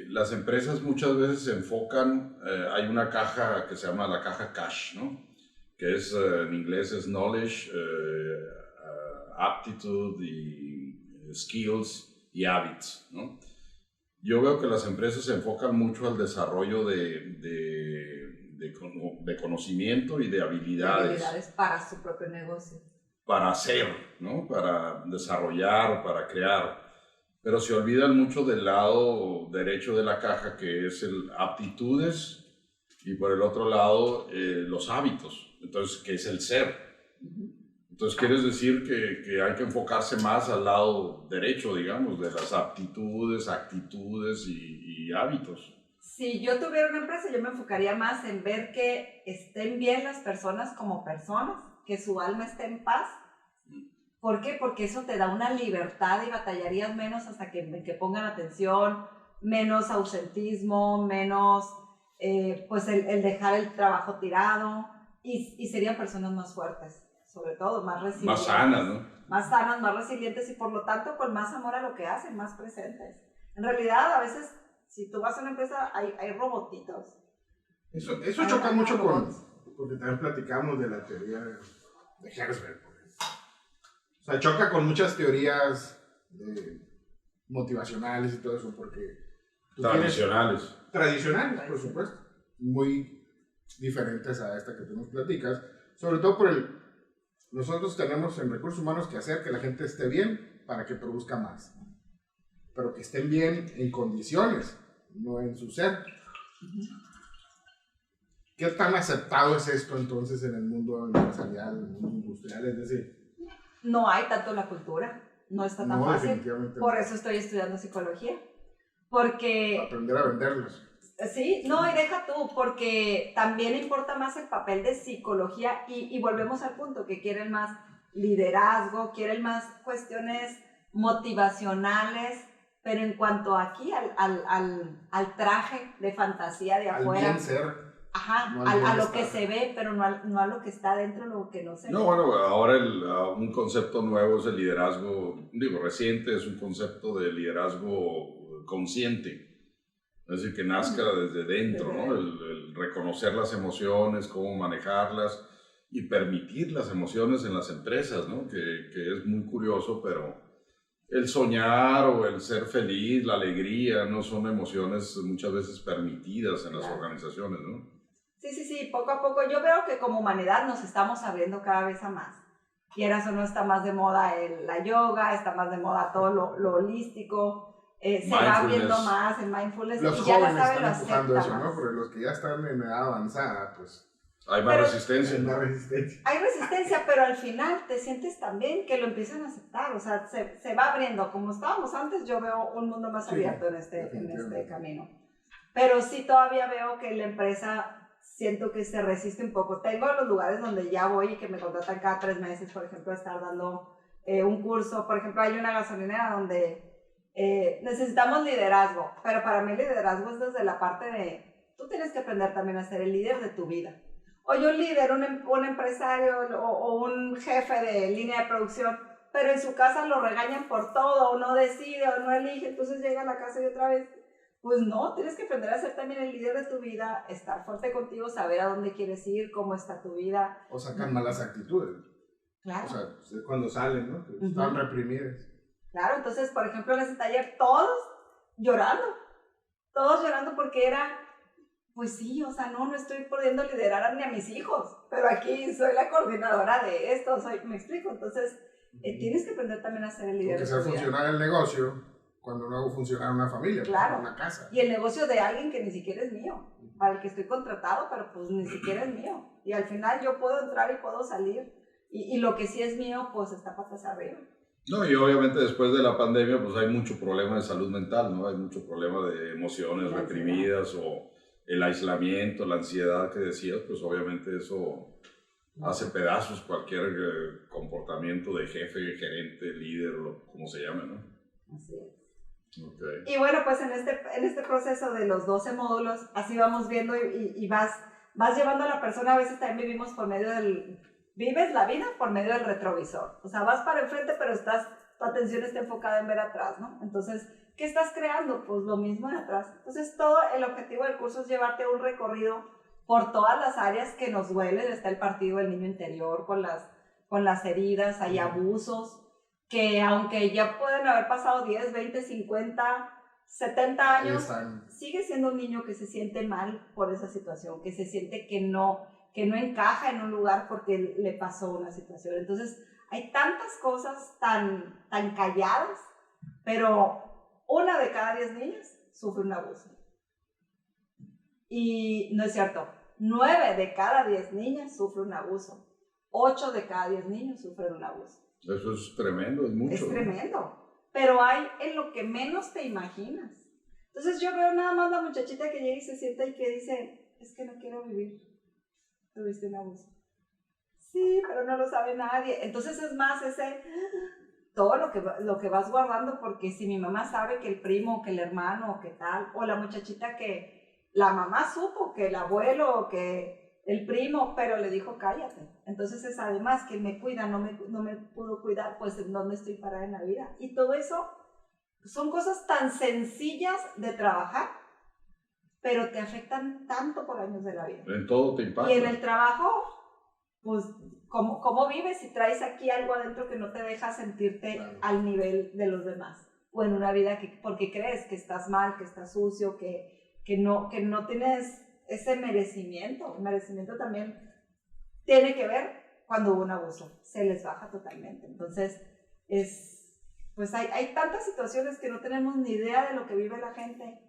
las empresas muchas veces se enfocan, hay una caja que se llama la caja cash, ¿no? Que es, en inglés es knowledge, aptitude y skills y habits, ¿no? Yo veo que las empresas se enfocan mucho al desarrollo de conocimiento y de habilidades. Habilidades para su propio negocio. Para hacer, ¿no? Para desarrollar, para crear. Pero se olvidan mucho del lado derecho de la caja, que es el aptitudes, y por el otro lado los hábitos, entonces, que es el ser. Entonces, ¿quieres decir que hay que enfocarse más al lado derecho, digamos, de las aptitudes, actitudes y hábitos? Si yo tuviera una empresa, yo me enfocaría más en ver que estén bien las personas como personas, que su alma esté en paz. ¿Por qué? Porque eso te da una libertad y batallarías menos hasta que pongan atención, menos ausentismo, menos pues el dejar el trabajo tirado, y serían personas más fuertes, sobre todo más resilientes. Más sanas, ¿no? Más sanas, más resilientes y por lo tanto con más amor a lo que hacen, más presentes. En realidad a veces si tú vas a una empresa hay robotitos. Eso choca mucho porque también platicamos de la teoría de Herzberg. O sea, choca con muchas teorías motivacionales y todo eso, porque... Tradicionales. Tradicionales, por supuesto. Muy diferentes a esta que tú nos platicas. Sobre todo nosotros tenemos en recursos humanos que hacer que la gente esté bien para que produzca más. Pero que estén bien en condiciones, no en su ser. ¿Qué tan aceptado es esto entonces en el mundo empresarial, en el mundo industrial? Es decir, no hay tanto la cultura, no está tan fácil. Por eso estoy estudiando psicología. Porque... aprender a venderlos. Sí, no, y deja tú, porque también importa más el papel de psicología y volvemos al punto que quieren más liderazgo, quieren más cuestiones motivacionales, pero en cuanto aquí al traje de fantasía de afuera. Al bien ser. Ajá, no a lo que se ve, pero no a lo que está dentro, lo que no se ve. No, bueno, ahora un concepto nuevo es el liderazgo, reciente, es un concepto de liderazgo consciente. Es decir, que nazca desde dentro, ¿no? El reconocer las emociones, cómo manejarlas y permitir las emociones en las empresas, ¿no? Que es muy curioso, pero el soñar o el ser feliz, la alegría, no son emociones muchas veces permitidas en las organizaciones, ¿no? Sí, poco a poco yo veo que como humanidad nos estamos abriendo cada vez a más. Quieras o no, está más de moda la yoga, está más de moda todo lo holístico, se va abriendo más el mindfulness. Los y ya jóvenes la sabe, están lo empujando acepta eso, más. ¿no? Porque los que ya están en edad avanzada, pues... Hay más resistencia. Hay más resistencia. Hay resistencia, pero al final te sientes también que lo empiezan a aceptar, o sea, se va abriendo. Como estábamos antes, yo veo un mundo más abierto en este camino. Pero sí todavía veo que la empresa, siento que se resiste un poco. Tengo los lugares donde ya voy y que me contratan cada 3 meses, por ejemplo, estar dando un curso. Por ejemplo, hay una gasolinera donde necesitamos liderazgo, pero para mí el liderazgo es desde la parte de, tú tienes que aprender también a ser el líder de tu vida. O yo líder, un empresario o un jefe de línea de producción, pero en su casa lo regañan por todo, o no decide, o no elige, entonces llega a la casa y otra vez, pues no, tienes que aprender a ser también el líder de tu vida, estar fuerte contigo, saber a dónde quieres ir, cómo está tu vida. O sacan malas actitudes. Claro. O sea, cuando salen, ¿no? Que están reprimidas. Claro, entonces, por ejemplo, en ese taller, todos llorando porque era... Pues sí, o sea, no estoy pudiendo liderar ni a mis hijos, pero aquí soy la coordinadora de esto, me explico, entonces tienes que aprender también a ser el líder. Porque hacer funcionar el negocio cuando no hago funcionar una familia, claro, una casa. Y el negocio de alguien que ni siquiera es mío, para el que estoy contratado, pero pues ni siquiera es mío. Y al final yo puedo entrar y puedo salir, y lo que sí es mío, pues está patas arriba. No, y obviamente después de la pandemia, pues hay mucho problema de salud mental, ¿no? Hay mucho problema de emociones reprimidas o el aislamiento, la ansiedad que decías, pues obviamente eso hace pedazos cualquier comportamiento de jefe, gerente, líder, o como se llame, ¿no? Así es. Okay. Y bueno, pues en este proceso de los 12 módulos, así vamos viendo y vas llevando a la persona. A veces también vivimos por medio vives la vida por medio del retrovisor. O sea, vas para enfrente, pero tu atención está enfocada en ver atrás, ¿no? Entonces, ¿qué estás creando? Pues lo mismo de atrás. Entonces, todo el objetivo del curso es llevarte un recorrido por todas las áreas que nos duelen. Está el partido del niño interior con las heridas, hay abusos, que aunque ya pueden haber pasado 10, 20, 50, 70 años, sigue siendo un niño que se siente mal por esa situación, que se siente que no encaja en un lugar porque le pasó una situación. Entonces, hay tantas cosas tan calladas, pero 1 de cada 10 niños sufre un abuso. Y no es cierto, 9 de cada 10 niñas sufren un abuso. 8 de cada 10 niños sufren un abuso. Eso es tremendo, es mucho. Es tremendo, pero hay en lo que menos te imaginas. Entonces yo veo nada más la muchachita que llega y se sienta y que dice, es que no quiero vivir, tuviste un abuso. Sí, pero no lo sabe nadie. Entonces es más todo lo que vas guardando, porque si mi mamá sabe que el primo, que el hermano, o que tal, o la muchachita que la mamá supo, que el abuelo, o que el primo, pero le dijo cállate. Entonces es además que me cuida, no me pudo cuidar, pues en dónde estoy parada en la vida. Y todo eso son cosas tan sencillas de trabajar, pero te afectan tanto por años de la vida. En todo te impacta. Y en el trabajo, pues, ¿cómo vives si traes aquí algo adentro que no te deja sentirte al nivel de los demás? O en una vida porque crees que estás mal, que estás sucio, que no tienes ese merecimiento. El merecimiento también tiene que ver cuando hubo un abuso. Se les baja totalmente. Entonces, pues hay tantas situaciones que no tenemos ni idea de lo que vive la gente.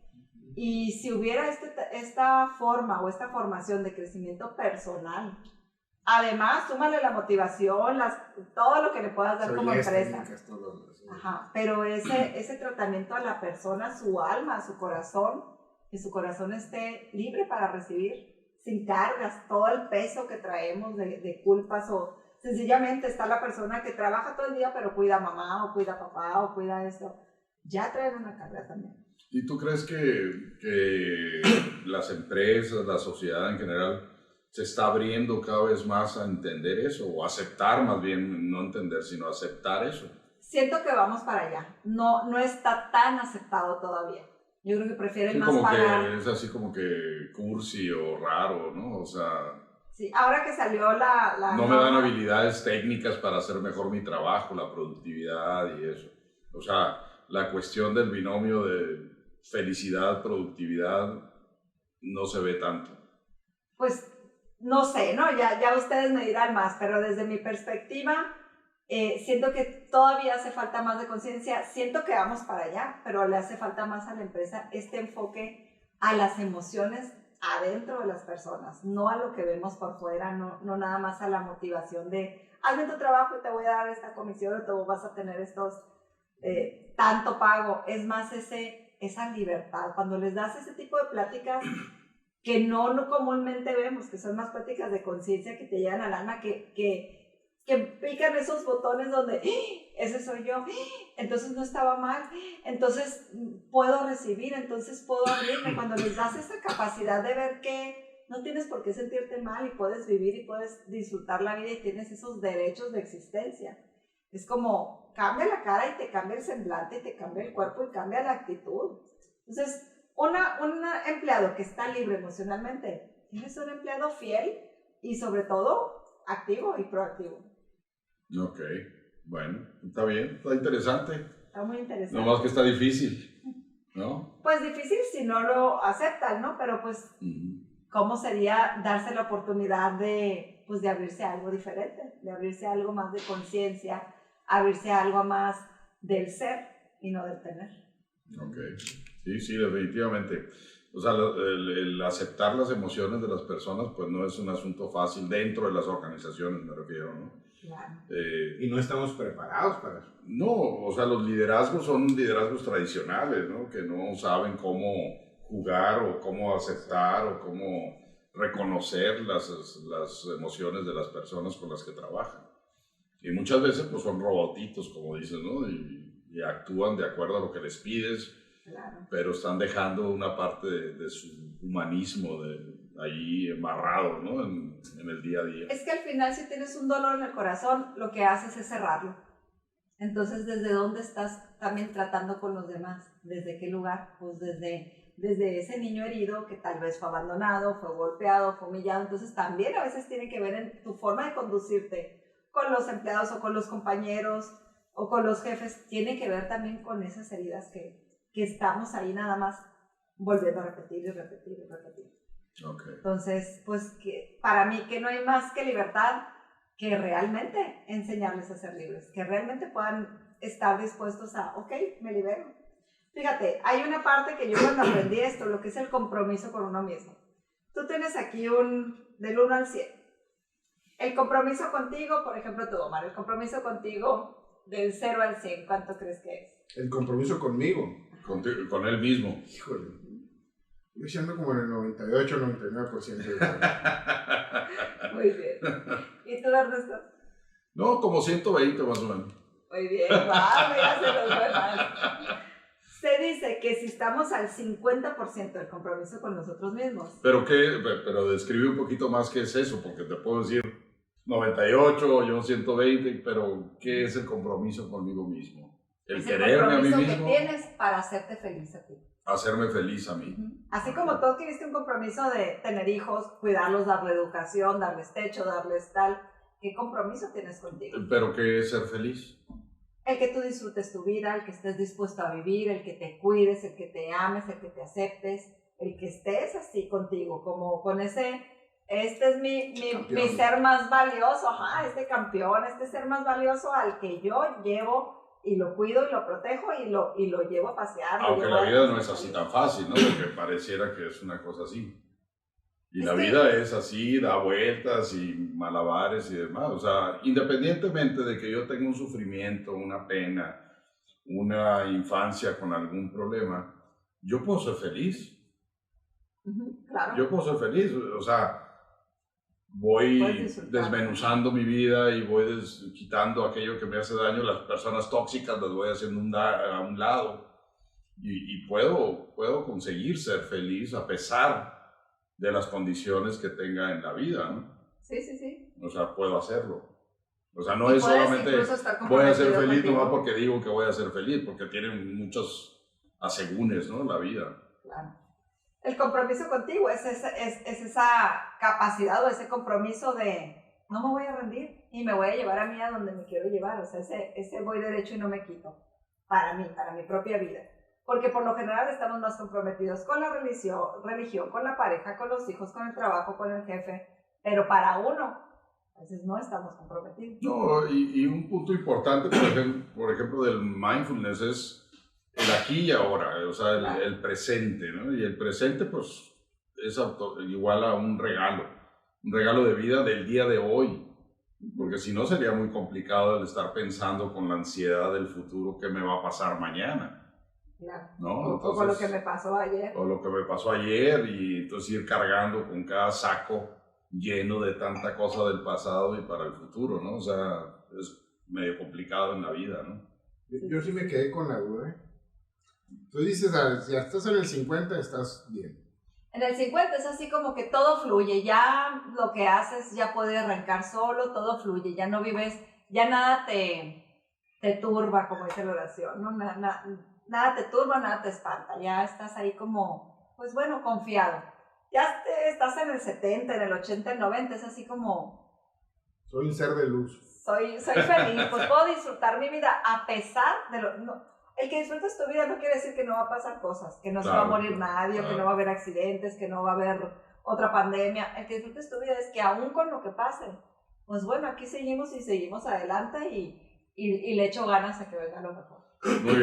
Y si hubiera esta forma o esta formación de crecimiento personal, además, súmale la motivación, todo lo que le puedas dar como empresa. Ajá, pero ese tratamiento a la persona, su alma, a su corazón, que su corazón esté libre para recibir, sin cargas, todo el peso que traemos de culpas, o sencillamente está la persona que trabaja todo el día, pero cuida a mamá, o cuida a papá, o cuida esto. Ya traen una carga también. ¿Y tú crees que las empresas, la sociedad en general, se está abriendo cada vez más a entender eso, o aceptar más bien, no entender, sino aceptar eso? Siento que vamos para allá. No está tan aceptado todavía. Yo creo que prefieren más como pagar. Que es así como que cursi o raro, ¿no? O sea... Sí, ahora que salió la no me dan habilidades técnicas para hacer mejor mi trabajo, la productividad y eso. O sea, la cuestión del binomio de felicidad, productividad, no se ve tanto. Pues no sé, ¿no? Ya ustedes me dirán más, pero desde mi perspectiva, siento que todavía hace falta más de conciencia, siento que vamos para allá, pero le hace falta más a la empresa este enfoque a las emociones adentro de las personas, no a lo que vemos por fuera, no nada más a la motivación de hazme tu trabajo y te voy a dar esta comisión o te vas a tener estos tanto pago, es más esa libertad, cuando les das ese tipo de pláticas que no comúnmente vemos, que son más pláticas de conciencia que te llegan al alma, que pican esos botones donde ese soy yo, entonces no estaba mal, entonces puedo recibir, entonces puedo abrirme. Cuando les das esa capacidad de ver que no tienes por qué sentirte mal y puedes vivir y puedes disfrutar la vida y tienes esos derechos de existencia, es como cambia la cara y te cambia el semblante y te cambia el cuerpo y cambia la actitud. Entonces un empleado que está libre emocionalmente es un empleado fiel y sobre todo activo y proactivo. Ok, bueno, está bien, está interesante. Está muy interesante. No más que está difícil, ¿no? Pues difícil si no lo aceptan, ¿no? Pero pues, ¿cómo sería darse la oportunidad de abrirse a algo diferente? De abrirse a algo más de conciencia, abrirse a algo más del ser y no del tener. Ok, sí, definitivamente. O sea, el aceptar las emociones de las personas, pues no es un asunto fácil dentro de las organizaciones, me refiero, ¿no? Claro. Y no estamos preparados para eso. No, o sea, los liderazgos son liderazgos tradicionales, ¿no? Que no saben cómo jugar o cómo aceptar o cómo reconocer las emociones de las personas con las que trabajan. Y muchas veces pues son robotitos, como dices, ¿no? Y actúan de acuerdo a lo que les pides, claro, pero están dejando una parte de su humanismo ahí embarrado, ¿no? En el día a día. Es que al final si tienes un dolor en el corazón, lo que haces es cerrarlo. Entonces, ¿desde dónde estás también tratando con los demás? ¿Desde qué lugar? Pues desde ese niño herido que tal vez fue abandonado, fue golpeado, fue humillado. Entonces también a veces tiene que ver en tu forma de conducirte con los empleados o con los compañeros o con los jefes. Tiene que ver también con esas heridas que estamos ahí nada más volviendo a repetir y repetir y repetir. Okay. Entonces, pues que para mí que no hay más que libertad que realmente enseñarles a ser libres, que realmente puedan estar dispuestos a, ok, me libero. Fíjate, hay una parte que yo cuando aprendí esto, lo que es el compromiso con uno mismo. Tú tienes aquí del 1 al 100. El compromiso contigo, por ejemplo tú, Omar, el compromiso contigo del 0 al 100, ¿cuánto crees que es? El compromiso conmigo. Con él mismo. Híjole. Yo siendo como en el 98, 99%. Muy bien. ¿Y tú, Ernesto? No, como 120 más o menos. Muy bien, ya se nos fue mal. Se dice que si estamos al 50% del compromiso con nosotros mismos. Pero describe un poquito más qué es eso, porque te puedo decir 98, yo 120, pero ¿qué es el compromiso conmigo mismo? El quererme a mí mismo. El compromiso que tienes para hacerte feliz a ti. Hacerme feliz a mí. Así como tú adquiriste un compromiso de tener hijos, cuidarlos, darle educación, darles techo, darles tal, ¿qué compromiso tienes contigo? ¿Pero qué es ser feliz? El que tú disfrutes tu vida, el que estés dispuesto a vivir, el que te cuides, el que te ames, el que te aceptes, el que estés así contigo, como con este es mi ser más valioso, este campeón, este ser más valioso al que yo llevo y lo cuido y lo protejo y lo llevo a pasear. Aunque la vida no es así tan fácil, ¿no? Porque pareciera que es una cosa así. Y la vida es así, da vueltas y malabares y demás. O sea, independientemente de que yo tenga un sufrimiento, una pena, una infancia con algún problema, yo puedo ser feliz. Claro. Yo puedo ser feliz. O sea, voy desmenuzando mi vida y voy quitando aquello que me hace daño. Las personas tóxicas las voy haciendo a un lado. Y puedo conseguir ser feliz a pesar de las condiciones que tenga en la vida, ¿no? Sí. O sea, puedo hacerlo. O sea, no es solamente voy a ser feliz nomás porque digo que voy a ser feliz, porque tiene muchos asegúnes, ¿no? La vida. Claro. El compromiso contigo es esa capacidad o ese compromiso de no me voy a rendir y me voy a llevar a mí a donde me quiero llevar. O sea, ese voy derecho y no me quito. para mí, para mi propia vida. Porque por lo general estamos más comprometidos con la religión, con la pareja, con los hijos, con el trabajo, con el jefe, pero para uno, a veces no estamos comprometidos. No, y un punto importante, por ejemplo, del mindfulness es el aquí y ahora, o sea, el presente, ¿no? Y el presente, pues, es igual a un regalo de vida del día de hoy, porque si no sería muy complicado el estar pensando con la ansiedad del futuro qué me va a pasar mañana. Claro. ¿No? Entonces, o con lo que me pasó ayer. O lo que me pasó ayer, y entonces ir cargando con cada saco lleno de tanta cosa del pasado y para el futuro, ¿no? O sea, es medio complicado en la vida, ¿no? Yo sí me quedé con la duda, ¿eh? Tú dices, si ya estás en el 50, estás bien. En el 50 es así como que todo fluye, ya lo que haces ya puede arrancar solo, todo fluye, ya no vives, ya nada te turba, como dice la oración, ¿no? Nada te turba, nada te espanta, ya estás ahí como, pues bueno, confiado. Ya estás en el 70, en el 80, en el 90, es así como... Soy un ser de luz. Soy feliz, pues puedo disfrutar mi vida a pesar de lo... No, el que disfrutes tu vida no quiere decir que no va a pasar cosas, que no se va a morir nadie, que no va a haber accidentes, que no va a haber otra pandemia. El que disfrutes tu vida es que aún con lo que pase, pues bueno, aquí seguimos y seguimos adelante y le echo ganas a que venga lo mejor.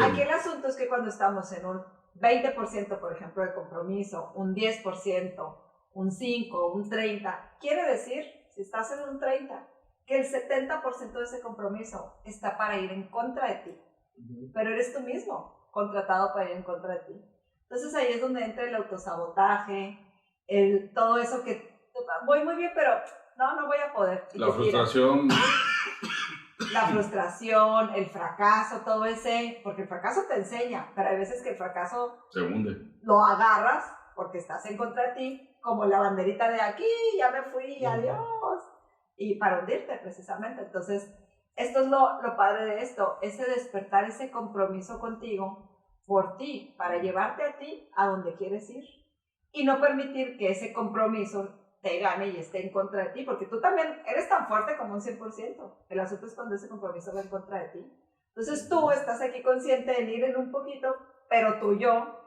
Aquí el asunto es que cuando estamos en un 20%, por ejemplo, de compromiso, un 10%, un 5%, un 30%, quiere decir, si estás en un 30%, que el 70% de ese compromiso está para ir en contra de ti. Pero eres tú mismo contratado para ir en contra de ti. Entonces ahí es donde entra el autosabotaje, todo eso que voy muy bien, pero no voy a poder. La frustración. La frustración, el fracaso, todo ese, porque el fracaso te enseña, pero hay veces que el fracaso se hunde. Lo agarras porque estás en contra de ti, como la banderita de aquí, ya me fui, adiós, y para hundirte precisamente. Entonces, esto es lo padre de esto, ese despertar, ese compromiso contigo, por ti, para llevarte a ti a donde quieres ir, y no permitir que ese compromiso te gane y esté en contra de ti, porque tú también eres tan fuerte como un 100%. El asunto es cuando ese compromiso va en contra de ti. Entonces tú estás aquí consciente en ir en un poquito, pero tu yo,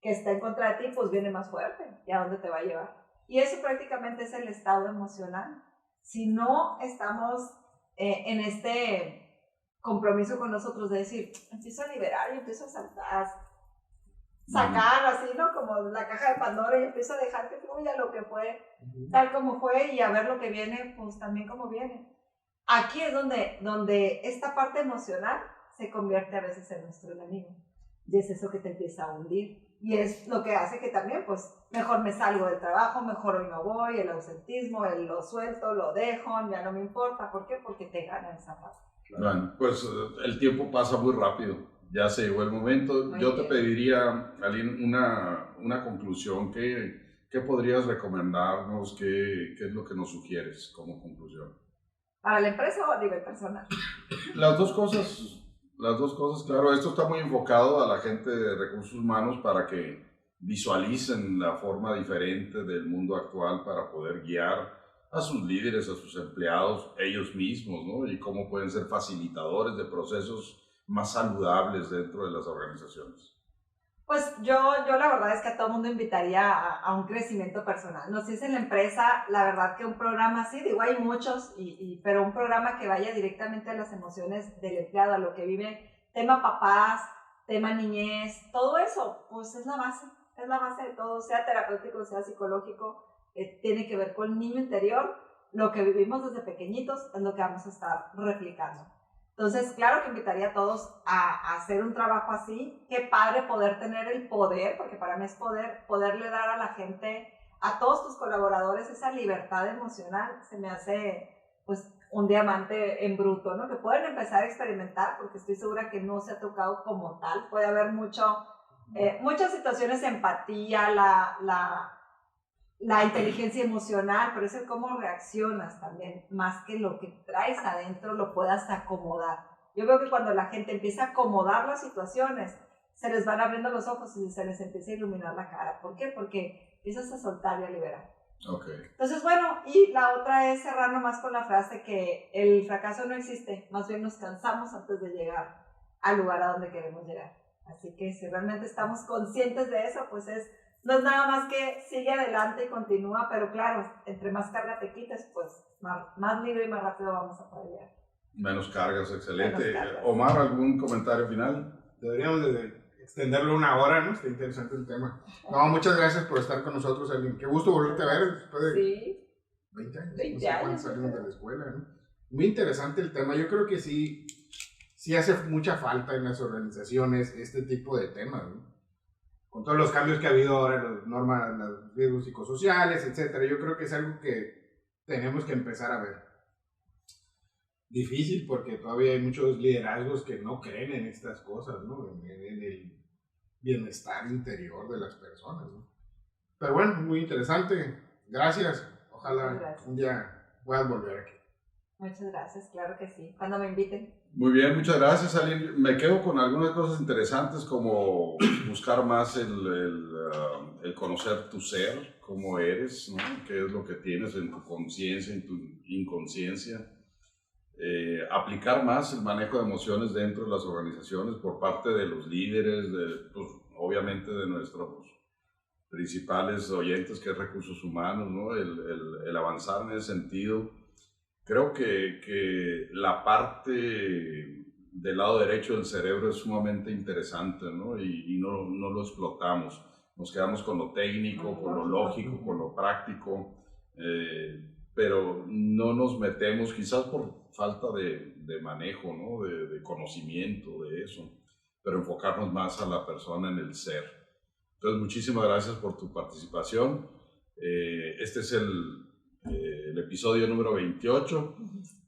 que está en contra de ti, pues viene más fuerte. ¿Y a dónde te va a llevar? Y eso prácticamente es el estado emocional. Si no estamos en este compromiso con nosotros de decir, empiezo a liberar y empiezo a saltar, sacar así, ¿no? Como la caja de Pandora y empiezo a dejar que fluya lo que fue, tal como fue, y a ver lo que viene, pues también como viene. Aquí es donde esta parte emocional se convierte a veces en nuestro enemigo. Y es eso que te empieza a hundir. Y es lo que hace que también, pues, mejor me salgo del trabajo, mejor hoy no voy, el ausentismo, lo suelto, lo dejo, ya no me importa. ¿Por qué? Porque te gana esa parte. Bueno, pues el tiempo pasa muy rápido. Ya se llegó el momento. Yo te pediría, Aline, una conclusión. ¿Qué podrías recomendarnos? ¿Qué es lo que nos sugieres como conclusión? ¿Para la empresa o a nivel personal? Las dos cosas, claro. Esto está muy enfocado a la gente de recursos humanos para que visualicen la forma diferente del mundo actual para poder guiar a sus líderes, a sus empleados, ellos mismos, ¿no? Y cómo pueden ser facilitadores de procesos más saludables dentro de las organizaciones. Pues yo la verdad es que a todo mundo invitaría a un crecimiento personal. No sé si es en la empresa, la verdad que un programa así, digo, hay muchos, pero un programa que vaya directamente a las emociones del empleado, a lo que vive, tema papás, tema niñez, todo eso, pues es la base de todo, sea terapéutico, sea psicológico, tiene que ver con el niño interior, lo que vivimos desde pequeñitos es lo que vamos a estar replicando. Entonces, claro que invitaría a todos a hacer un trabajo así. Qué padre poder tener el poder, porque para mí es poderle dar a la gente, a todos tus colaboradores, esa libertad emocional. Se me hace, pues, un diamante en bruto, ¿no? Que pueden empezar a experimentar, porque estoy segura que no se ha tocado como tal. Puede haber muchas situaciones de empatía, la inteligencia emocional, pero es el cómo reaccionas también, más que lo que traes adentro lo puedas acomodar. Yo veo que cuando la gente empieza a acomodar las situaciones, se les van abriendo los ojos y se les empieza a iluminar la cara. ¿Por qué? Porque empiezas a soltar y a liberar. Okay. Entonces, bueno, y la otra es cerrar nomás con la frase que el fracaso no existe, más bien nos cansamos antes de llegar al lugar a donde queremos llegar. Así que si realmente estamos conscientes de eso, pues no es nada más que sigue adelante y continúa, pero claro, entre más carga te quites, pues más libre y más rápido vamos a poder llegar. Menos cargas, excelente. Menos cargas. Omar, ¿algún comentario final? Deberíamos de extenderlo 1 hora, ¿no? Está interesante el tema. No, muchas gracias por estar con nosotros, Aileen. Qué gusto volverte a ver después de Sí. 20 años. 20 no sé cuándo años, salimos de la escuela, ¿no? Muy interesante el tema. Yo creo que sí hace mucha falta en las organizaciones este tipo de temas, ¿no? Con todos los cambios que ha habido ahora en las normas, los riesgos psicosociales, etcétera. Yo creo que es algo que tenemos que empezar a ver. Difícil porque todavía hay muchos liderazgos que no creen en estas cosas, ¿no? En el bienestar interior de las personas, ¿no? Pero bueno, muy interesante. Gracias. Ojalá un día puedas volver aquí. Muchas gracias, claro que sí. Cuando me inviten. Muy bien, muchas gracias, Aileen. Me quedo con algunas cosas interesantes como buscar más el conocer tu ser, cómo eres, ¿no? Qué es lo que tienes en tu conciencia, en tu inconsciencia. Aplicar más el manejo de emociones dentro de las organizaciones por parte de los líderes, pues, obviamente de nuestros principales oyentes, que es recursos humanos, ¿no? El avanzar en ese sentido. Creo que la parte del lado derecho del cerebro es sumamente interesante, ¿no? Y no lo explotamos. Nos quedamos con lo técnico, con lo lógico, con lo práctico, pero no nos metemos, quizás por falta de manejo, ¿no? De conocimiento de eso, pero enfocarnos más a la persona en el ser. Entonces, muchísimas gracias por tu participación. Este es el episodio número 28.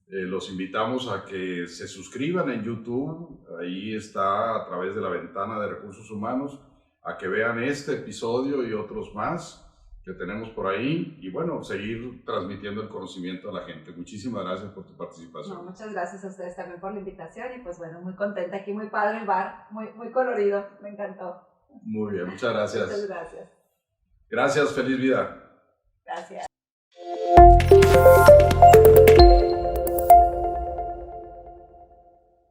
Los invitamos a que se suscriban en YouTube, ahí está a través de la ventana de recursos humanos, a que vean este episodio y otros más que tenemos por ahí y bueno, seguir transmitiendo el conocimiento a la gente. Muchísimas gracias por tu participación. No, muchas gracias a ustedes también por la invitación y pues bueno, muy contenta aquí, muy padre el bar, muy colorido, me encantó. Muy bien, muchas gracias. Muchas gracias. Gracias, feliz vida. Gracias.